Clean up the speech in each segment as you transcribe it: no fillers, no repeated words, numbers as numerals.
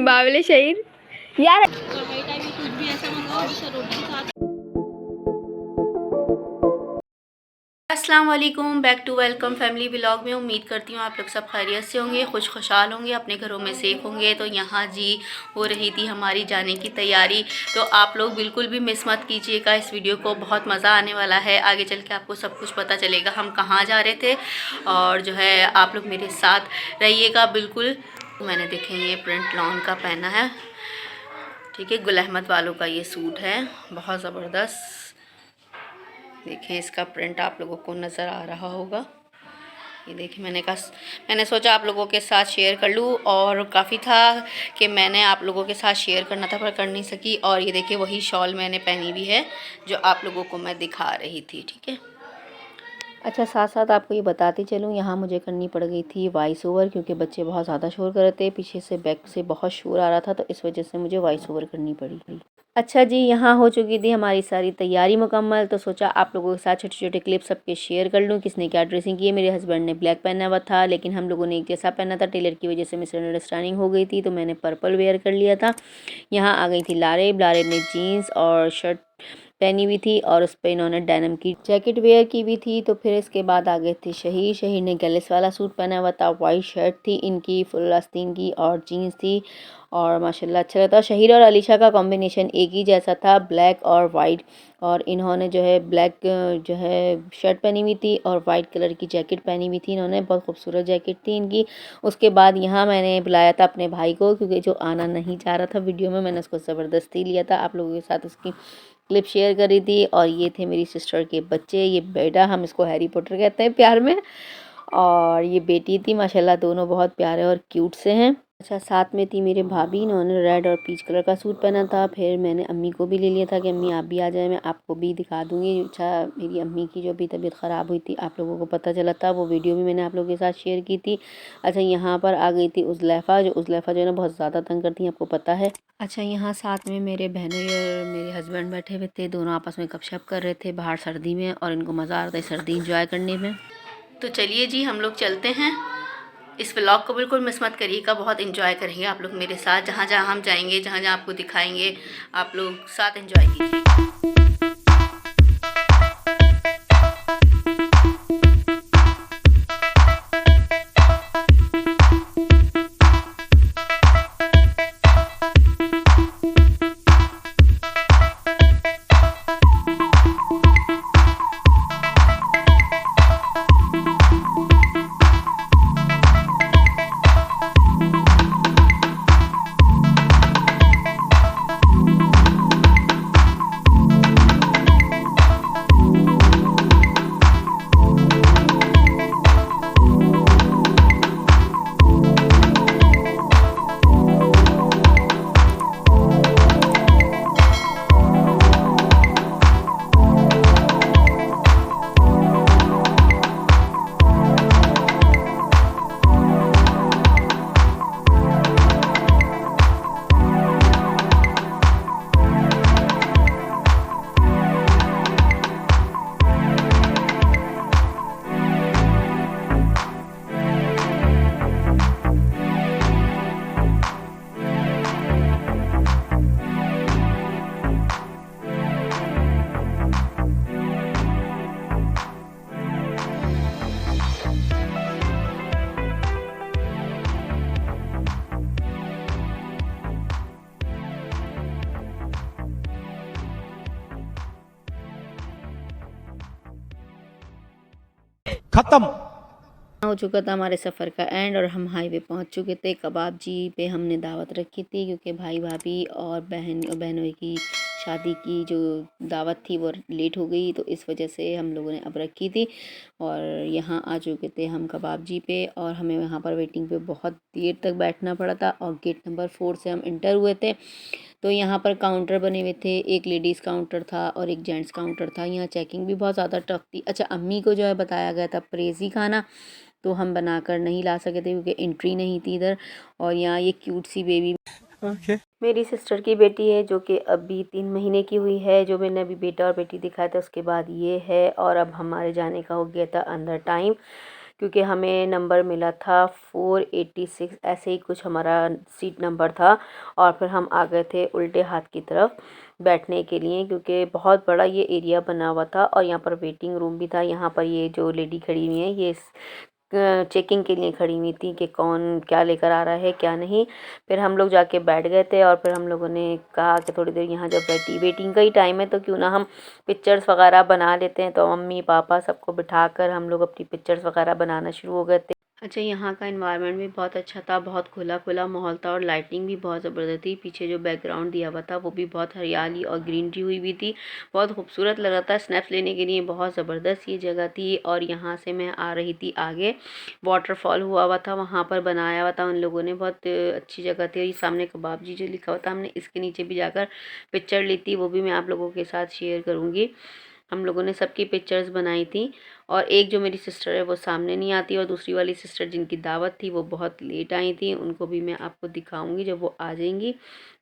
बावले शहीर यार। अस्सलाम वालेकुम, back to welcome family vlog में। उम्मीद करती हूँ आप लोग सब खैरियत से होंगे, खुशहाल होंगे, अपने घरों में सेफ होंगे। तो यहाँ जी हो रही थी हमारी जाने की तैयारी, तो आप लोग बिल्कुल भी मिस मत कीजिएगा इस वीडियो को, बहुत मज़ा आने वाला है। आगे चल के आपको सब कुछ पता चलेगा हम कहाँ जा रहे थे, और जो है आप लोग मेरे साथ रहिएगा बिल्कुल। मैंने देखें ये प्रिंट लॉन का पहना है, ठीक है, गुल अहमद वालों का ये सूट है, बहुत ज़बरदस्त। देखें इसका प्रिंट आप लोगों को नज़र आ रहा होगा। ये देखिए, मैंने सोचा आप लोगों के साथ शेयर कर लूँ, और काफ़ी था कि मैंने आप लोगों के साथ शेयर करना था पर कर नहीं सकी। और ये देखिए वही शॉल मैंने पहनी हुई है जो आप लोगों को मैं दिखा रही थी, ठीक है। अच्छा, साथ साथ आपको ये बताती चलूँ, यहाँ मुझे करनी पड़ गई थी वॉइस ओवर, क्योंकि बच्चे बहुत ज़्यादा शोर कर रहे थे, पीछे से बैक से बहुत शोर आ रहा था, तो इस वजह से मुझे वॉइस ओवर करनी पड़ी। अच्छा जी, यहाँ हो चुकी थी हमारी सारी तैयारी मुकम्मल, तो सोचा आप लोगों के साथ छोटे छोटे क्लिप सबके शेयर कर लूँ किसने क्या ड्रेसिंग की है। मेरे हस्बैंड ने ब्लैक पहना हुआ था, लेकिन हम लोगों ने एक जैसा पहना था, टेलर की वजह से मिसअंडरस्टैंडिंग हो गई थी, तो मैंने पर्पल वेयर कर लिया था। यहाँ आ गई थी लारेब ने जीन्स और शर्ट पहनी हुई थी, और उस पर इन्होंने डेनिम की जैकेट वेयर की हुई थी। तो फिर इसके बाद आ गए थे शहीर ने गैलिस वाला सूट पहना हुआ था, वाइट शर्ट थी इनकी फुल आस्तीन की, और जीन्स थी, और माशाल्लाह अच्छा लगता। शहीर और अलीशा का कॉम्बिनेशन एक ही जैसा था, ब्लैक और वाइट, और इन्होंने जो है ब्लैक जो है शर्ट पहनी हुई थी और वाइट कलर की जैकेट पहनी हुई थी इन्होंने, बहुत खूबसूरत जैकेट थी इनकी। उसके बाद यहाँ मैंने बुलाया था अपने भाई को, क्योंकि जो आना नहीं चाह रहा था वीडियो में, मैंने उसको ज़बरदस्ती लिया था, आप लोगों के साथ उसकी क्लिप शेयर करी थी। और ये थे मेरी सिस्टर के बच्चे, ये बेटा, हम इसको हैरी पॉटर कहते हैं प्यार में, और ये बेटी थी, माशाल्लाह दोनों बहुत प्यारे और क्यूट से हैं। अच्छा, साथ में थी मेरे भाभी, इन्होंने रेड और पीच कलर का सूट पहना था। फिर मैंने अम्मी को भी ले लिया था कि अम्मी आप भी आ जाए, मैं आपको भी दिखा दूँगी। अच्छा, मेरी अम्मी की जो भी तबीयत ख़राब हुई थी आप लोगों को पता चला था, वो वीडियो भी मैंने आप लोगों के साथ शेयर की थी। अच्छा, यहाँ पर आ गई थी उज़लैफ़ा जो है ना बहुत ज़्यादा तंग करती हैं, आपको पता है। अच्छा, यहाँ साथ में मेरे बहनोई और मेरे हस्बैंड बैठे हुए थे, दोनों आपस में गपशप कर रहे थे बाहर सर्दी में, और इनको मज़ा आ रहा था सर्दी इंजॉय करने में। तो चलिए जी हम लोग चलते हैं। इस व्लॉग को बिल्कुल मिस मत करिएगा, बहुत एंजॉय करेंगे आप लोग मेरे साथ, जहाँ जहाँ हम जाएंगे, जहाँ जहाँ आपको दिखाएंगे, आप लोग साथ एंजॉय कीजिए। खत्म हो चुका था हमारे सफ़र का एंड, और हम हाईवे पहुंच चुके थे। कबाब जी पे हमने दावत रखी थी, क्योंकि भाई भाभी और बहनों की शादी की जो दावत थी वो लेट हो गई, तो इस वजह से हम लोगों ने अब रखी थी। और यहाँ आ चुके थे हम कबाब जी पे, और हमें यहाँ पर वेटिंग पे बहुत देर तक बैठना पड़ा था, और गेट नंबर 4 से हम इंटर हुए थे। तो यहाँ पर काउंटर बने हुए थे, एक लेडीज़ काउंटर था और एक जेंट्स काउंटर था। यहाँ चेकिंग भी बहुत ज़्यादा टफ थी। अच्छा, अम्मी को जो है बताया गया था परेज़ी खाना, तो हम बनाकर नहीं ला सके थे क्योंकि एंट्री नहीं थी इधर। और यहाँ ये क्यूट सी बेबी मेरी सिस्टर की बेटी है, जो कि अभी 3 महीने की हुई है, जो मैंने अभी बेटा और बेटी दिखाया था, उसके बाद ये है। और अब हमारे जाने का हो गया था अंदर टाइम, क्योंकि हमें नंबर मिला था 486, ऐसे ही कुछ हमारा सीट नंबर था। और फिर हम आ गए थे उल्टे हाथ की तरफ बैठने के लिए, क्योंकि बहुत बड़ा ये एरिया बना हुआ था और यहाँ पर वेटिंग रूम भी था। यहाँ पर ये जो लेडी खड़ी हुई है ये चेकिंग के लिए खड़ी हुई थी कि कौन क्या लेकर आ रहा है क्या नहीं। फिर हम लोग जाके बैठ गए थे और फिर हम लोगों ने कहा कि थोड़ी देर यहाँ जब वेटिंग का ही टाइम है तो क्यों ना हम पिक्चर्स वगैरह बना लेते हैं। तो मम्मी पापा सबको बिठाकर हम लोग अपनी पिक्चर्स वगैरह बनाना शुरू हो गए थे। अच्छा, यहाँ का एनवायरनमेंट भी बहुत अच्छा था, बहुत खुला खुला माहौल था और लाइटिंग भी बहुत ज़बरदस्त थी। पीछे जो बैकग्राउंड दिया हुआ था वो भी बहुत हरियाली और ग्रीनरी हुई भी थी, बहुत खूबसूरत लग रहा था। स्नैप्स लेने के लिए बहुत ज़बरदस्त ये जगह थी। और यहाँ से मैं आ रही थी आगे, वाटरफॉल हुआ था वहाँ पर, बनाया हुआ था उन लोगों ने, बहुत अच्छी जगह थी। और ये सामने कबाब जी जो लिखा हुआ था, हमने इसके नीचे भी जाकर पिक्चर ली थी, वो भी मैं आप लोगों के साथ शेयर करूँगी। हम लोगों ने सबकी पिक्चर्स बनाई थी। और एक जो मेरी सिस्टर है वो सामने नहीं आती, और दूसरी वाली सिस्टर जिनकी दावत थी वो बहुत लेट आई थी, उनको भी मैं आपको दिखाऊंगी जब वो आ जाएंगी।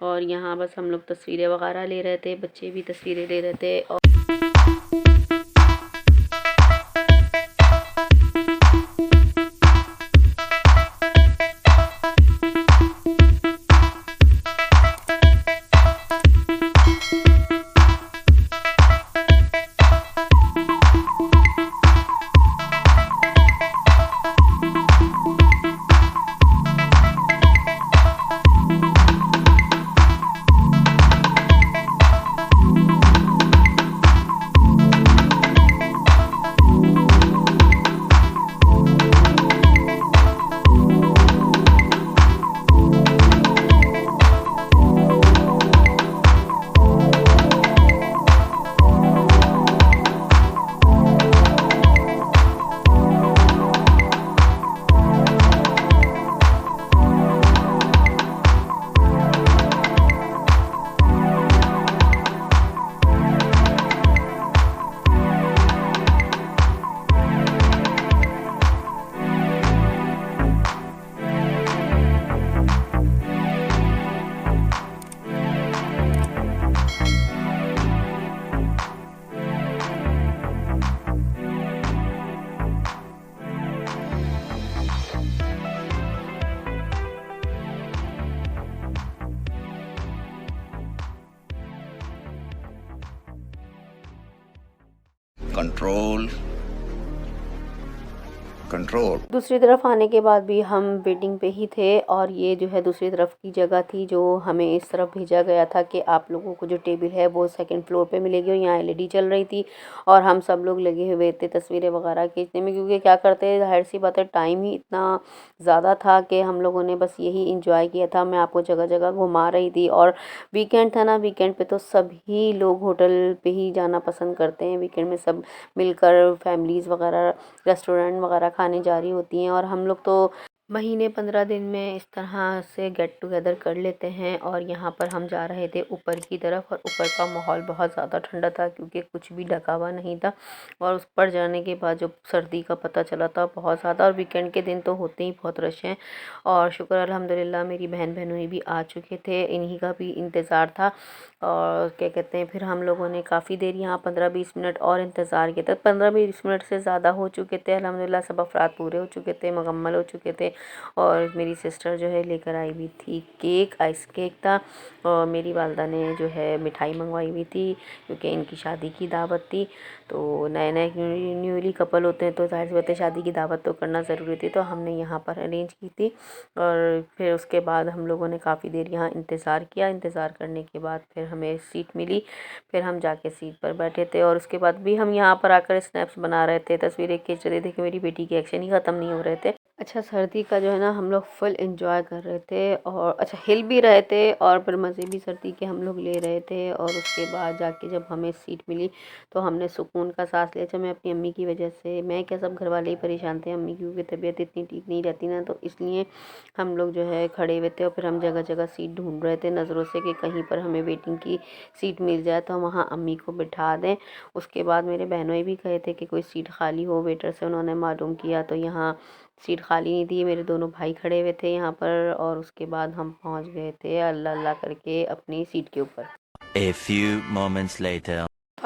और यहाँ बस हम लोग तस्वीरें वगैरह ले रहे थे, बच्चे भी तस्वीरें ले रहे थे। और कंट्रोल कंट्रोल। दूसरी तरफ आने के बाद भी हम वेटिंग पे ही थे। और ये जो है दूसरी तरफ की जगह थी जो हमें इस तरफ भेजा गया था कि आप लोगों को जो टेबल है वो सेकंड फ्लोर पे मिलेगी। और यहाँ एलईडी चल रही थी और हम सब लोग लगे हुए थे तस्वीरें वगैरह खींचने में, क्योंकि क्या करते हैं, जाहिर सी बात है टाइम ही इतना ज़्यादा था कि हम लोगों ने बस यही इंजॉय किया था। मैं आपको जगह जगह घुमा रही थी। और वीकेंड था ना, वीकेंड पे तो सभी लोग होटल पे ही जाना पसंद करते हैं। वीकेंड में सब मिलकर फैमिलीज़ वगैरह रेस्टोरेंट वगैरह खाने जा रही होती हैं। और हम लोग तो महीने 15 दिन में इस तरह से गेट टुगेदर कर लेते हैं। और यहाँ पर हम जा रहे थे ऊपर की तरफ, और ऊपर का माहौल बहुत ज़्यादा ठंडा था क्योंकि कुछ भी ढका हुआ नहीं था। और उस पर जाने के बाद जो सर्दी का पता चला था बहुत ज़्यादा। और वीकेंड के दिन तो होते ही बहुत रश हैं। और शुक्र अल्हम्दुलिल्लाह मेरी बहन बहनोई भी आ चुके थे, इन्हीं का भी इंतज़ार था। और क्या कहते हैं, फिर हम लोगों ने काफ़ी देर यहाँ 15-20 मिनट और इंतज़ार किया था। 15-20 मिनट से ज़्यादा हो चुके थे, अल्हम्दुलिल्लाह सब अफराद पूरे हो चुके थे, मुकम्मल हो चुके थे। और मेरी सिस्टर जो है लेकर आई हुई थी केक, आइस केक था। और मेरी वालदा ने जो है मिठाई मंगवाई हुई थी क्योंकि इनकी शादी की दावत थी। तो नए नए न्यूली कपल होते हैं तो ज़ाहिर सी बात है शादी की दावत तो करना ज़रूरी थी, तो हमने यहाँ पर अरेंज की थी। और फिर उसके बाद हम लोगों ने काफ़ी देर यहाँ इंतज़ार किया। इंतज़ार करने के बाद फिर हमें सीट मिली, फिर हम जाके सीट पर बैठे थे। और उसके बाद भी हम यहाँ पर आकर स्नैप्स बना रहे थे, तस्वीरें खींच रहे थे कि मेरी बेटी के एक्शन ही ख़त्म नहीं हो रहे थे। अच्छा, सर्दी का जो है ना हम लोग फुल एंजॉय कर रहे थे और अच्छा हिल भी रहे थे और फिर मज़े भी सर्दी के हम लोग ले रहे थे। और उसके बाद जाके जब हमें सीट मिली तो हमने सुकून का सांस लिया। अच्छा, मैं अपनी अम्मी की वजह से, मैं क्या सब घर वाले ही परेशान थे, अम्मी क्योंकि तबीयत इतनी ठीक नहीं रहती ना, तो इसलिए हम लोग जो है खड़े हुए थे। और फिर हम जगह जगह सीट ढूंढ रहे थे नज़रों से कि कहीं पर हमें वेटिंग की सीट मिल जाए तो हम वहाँ अम्मी को बिठा दें। उसके बाद मेरे बहनों भी कहे थे कि कोई सीट खाली हो, वेटर से उन्होंने मालूम किया तो यहाँ सीट खाली नहीं थी। मेरे दोनों भाई खड़े हुए थे यहाँ पर। और उसके बाद हम पहुँच गए थे अल्लाह अल्लाह करके अपनी सीट के ऊपर। A few moments later.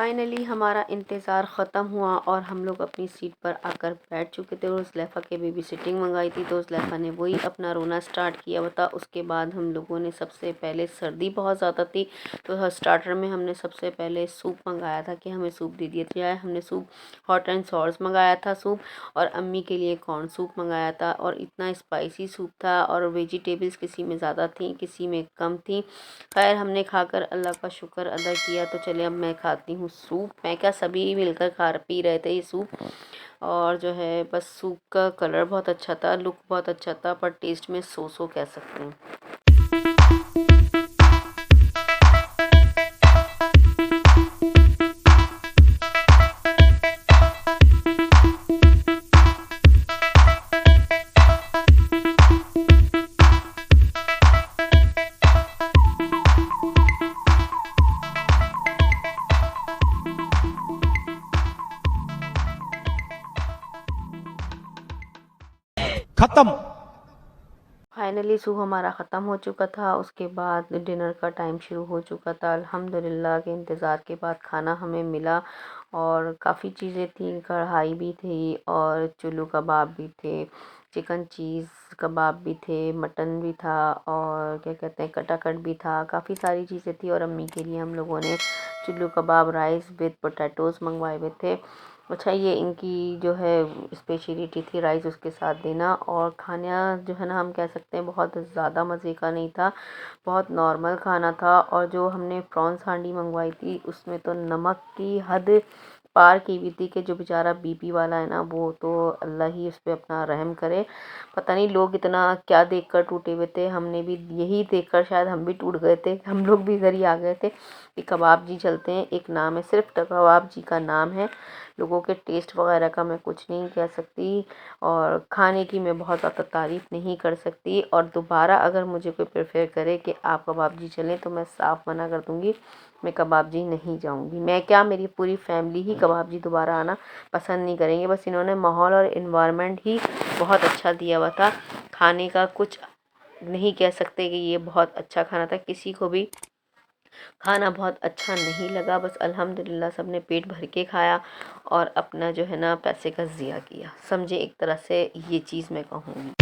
Finally हमारा इंतज़ार ख़त्म हुआ और हम लोग अपनी सीट पर आकर बैठ चुके थे। और ज़ुलेफ़ा के बेबी सिटिंग मंगाई थी तो ज़ुलेफ़ा ने वही अपना रोना स्टार्ट किया हुआ था। उसके बाद हम लोगों ने सबसे पहले, सर्दी बहुत ज़्यादा थी तो स्टार्टर में हमने सबसे पहले सूप मंगाया था कि हमें सूप दे दिया जाए। हमने सूप हॉट एंड सॉर्स मंगाया था सूप, और अम्मी के लिए कॉर्न सूप मंगाया था। और इतना स्पाइसी सूप था और वेजिटेबल्स किसी में ज़्यादा थी, किसी में कम थी। खैर हमने खाकर अल्लाह का शुक्र अदा किया। तो चलिए अब मैं खाती हूँ सूप। मैं क्या, सभी मिलकर खा पी रहे थे ये सूप। और जो है बस सूप का कलर बहुत अच्छा था, लुक बहुत अच्छा था, पर टेस्ट में सो कह सकते हैं। खत्म। फाइनली सूप हमारा ख़त्म हो चुका था। उसके बाद डिनर का टाइम शुरू हो चुका था। अल्हम्दुलिल्लाह के इंतज़ार के बाद खाना हमें मिला और काफ़ी चीज़ें थी। कढ़ाई भी थी और चुल्लू कबाब भी थे, चिकन चीज़ कबाब भी थे, मटन भी था, और क्या कहते हैं कटाकट भी था। काफ़ी सारी चीज़ें थी। और अम्मी के लिए हम लोगों ने चुल्लू कबाब राइस विद पोटैटोज़ मंगवाए हुए थे। अच्छा, ये इनकी जो है स्पेशलिटी थी, राइस उसके साथ देना। और खाना जो है ना, हम कह सकते हैं बहुत ज़्यादा मज़े का नहीं था, बहुत नॉर्मल खाना था। और जो हमने प्रॉन्स हांडी मंगवाई थी उसमें तो नमक की हद पार की हुई थी कि जो बेचारा बीपी वाला है ना, वो तो अल्लाह ही उस पर अपना रहम करे। पता नहीं लोग इतना क्या देखकर टूटे हुए थे। हमने भी यही देखकर शायद हम भी टूट गए थे। हम लोग भी इधर ही आ गए थे कि कबाब जी चलते हैं। एक नाम है, सिर्फ कबाब जी का नाम है। लोगों के टेस्ट वगैरह का मैं कुछ नहीं कह सकती, और खाने की मैं बहुत ज़्यादा तारीफ़ नहीं कर सकती। और दोबारा अगर मुझे कोई प्रेफर करे कि आप कबाब जी चलें तो मैं साफ़ मना कर दूँगी, मैं कबाब जी नहीं जाऊँगी। मैं क्या, मेरी पूरी फैमिली ही कबाब जी दोबारा आना पसंद नहीं करेंगे। बस इन्होंने माहौल और इन्वायरमेंट ही बहुत अच्छा दिया हुआ था। खाने का कुछ नहीं कह सकते कि ये बहुत अच्छा खाना था। किसी को भी खाना बहुत अच्छा नहीं लगा। बस अल्हम्दुलिल्लाह सब ने पेट भर के खाया और अपना जो है ना पैसे का ज़िया किया, समझे एक तरह से ये चीज़ मैं कहूँगी।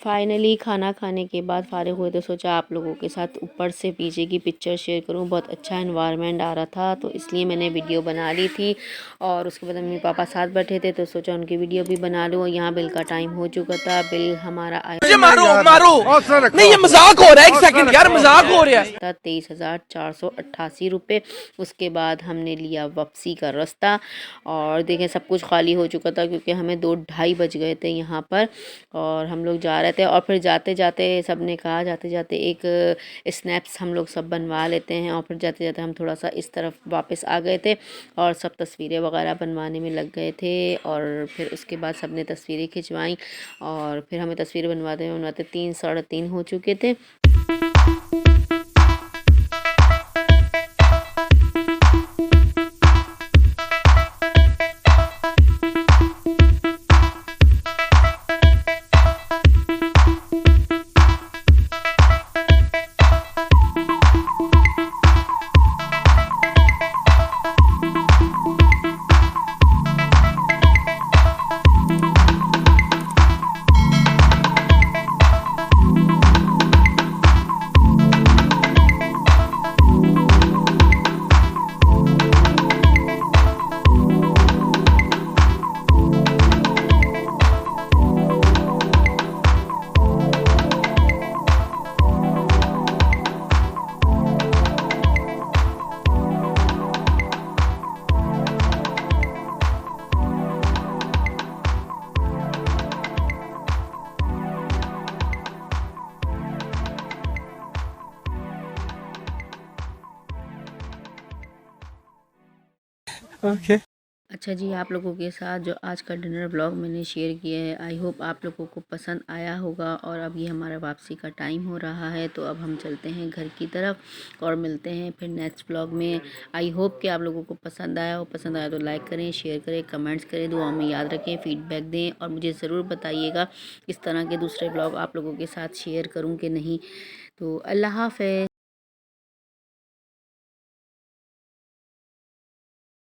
फाइनली खाना खाने के बाद फारिग हुए तो सोचा आप लोगों के साथ ऊपर से पीछे की पिक्चर शेयर करूं। बहुत अच्छा एनवायरनमेंट आ रहा था तो इसलिए मैंने वीडियो बना ली थी। और उसके बाद मम्मी पापा साथ बैठे थे तो सोचा उनकी वीडियो भी बना लूँ। और यहाँ बिल का टाइम हो चुका था। बिल हमारा आया, मारो मारो नहीं, ये मजाक हो रहा है। एक सेकंड यार, मजाक हो रहा है। था 23,488 रुपये। उसके बाद हमने लिया वापसी का रास्ता और देखें सब कुछ खाली हो चुका था क्योंकि हमें 2-2:30 बज गए थे यहाँ पर। और हम लोग जा रहे थे और फिर जाते जाते सब ने कहा जाते जाते एक स्नैप्स हम लोग सब बनवा लेते हैं। और फिर जाते जाते हम थोड़ा सा इस तरफ वापस आ गए थे और सब तस्वीरें वगैरह बनवाने में लग गए थे। और फिर उसके बाद सब ने तस्वीरें खिंचवाई और फिर हमें तस्वीरें बनवाते बनवाते 3 साढ़े 3 हो चुके थे। Okay. अच्छा जी, आप लोगों के साथ जो आज का डिनर व्लॉग मैंने शेयर किया है, आई होप आप लोगों को पसंद आया होगा। और अब ये हमारा वापसी का टाइम हो रहा है तो अब हम चलते हैं घर की तरफ और मिलते हैं फिर नेक्स्ट व्लॉग में। आई होप कि आप लोगों को पसंद आया हो। पसंद आया तो लाइक करें, शेयर करें, कमेंट्स करें, दुआओं में याद रखें, फीडबैक दें और मुझे ज़रूर बताइएगा इस तरह के दूसरे व्लॉग आप लोगों के साथ शेयर करूँ कि नहीं। तो अल्लाह हाफ़िज़।